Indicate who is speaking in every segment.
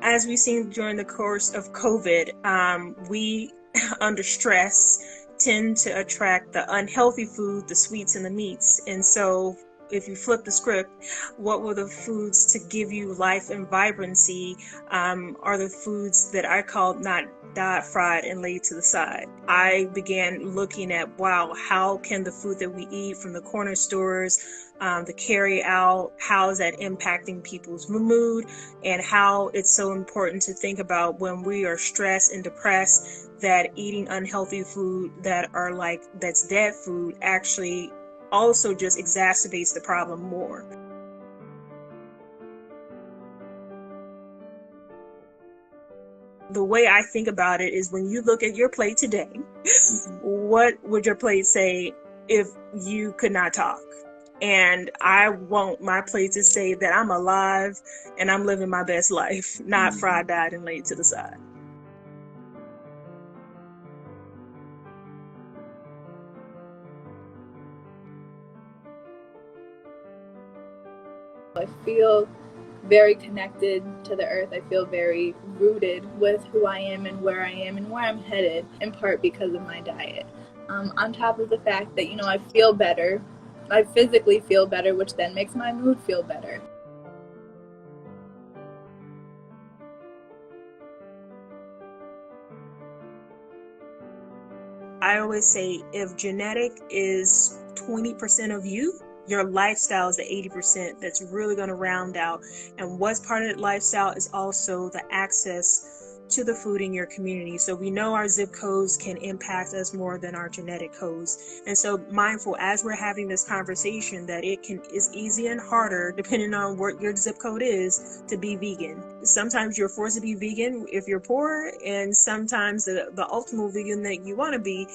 Speaker 1: As we've seen during the course of COVID, we under stress tend to attract the unhealthy food, the sweets and the meats. And so if you flip the script, what were the foods to give you life and vibrancy are the foods that I called not dyed, fried, and laid to the side. I began looking at, wow, how can the food that we eat from the corner stores, the carry out, how is that impacting people's mood, and how it's so important to think about when we are stressed and depressed, that eating unhealthy food that's dead food actually also just exacerbates the problem more. The way I think about it is, when you look at your plate today, what would your plate say if you could not talk? And I want my plate to say that I'm alive and I'm living my best life, not fried, dyed, and laid to the side.
Speaker 2: I feel very connected to the earth. I feel very rooted with who I am and where I'm headed, in part because of my diet. On top of the fact that, I feel better. I physically feel better, which then makes my mood feel better.
Speaker 1: I always say, if genetic is 20% of you, your lifestyle is the 80% that's really going to round out. And what's part of that lifestyle is also the access to the food in your community. So we know our zip codes can impact us more than our genetic codes. And so mindful, as we're having this conversation, that it's easier and harder, depending on what your zip code is, to be vegan. Sometimes you're forced to be vegan if you're poor, and sometimes the ultimate vegan that you want to be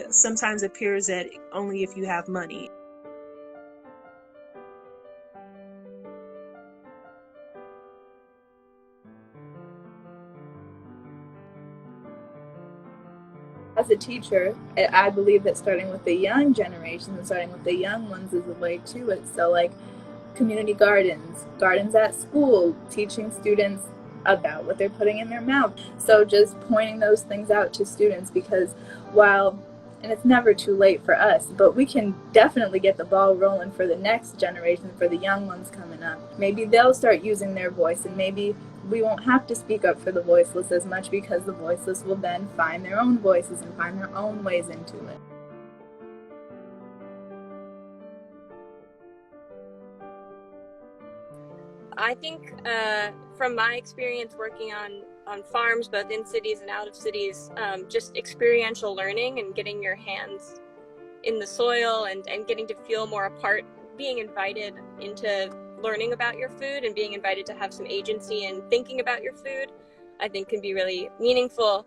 Speaker 1: sometimes appears that only if you have money.
Speaker 2: As a teacher, I believe that starting with the young generation and starting with the young ones is the way to it. So like community gardens at school, teaching students about what they're putting in their mouth. So just pointing those things out to students, because and it's never too late for us, but we can definitely get the ball rolling for the next generation, for the young ones coming up. Maybe they'll start using their voice, and maybe we won't have to speak up for the voiceless as much, because the voiceless will then find their own voices and find their own ways into it.
Speaker 3: I think from my experience working on farms, both in cities and out of cities, just experiential learning and getting your hands in the soil and getting to feel more a part, being invited into learning about your food and being invited to have some agency in thinking about your food, I think can be really meaningful.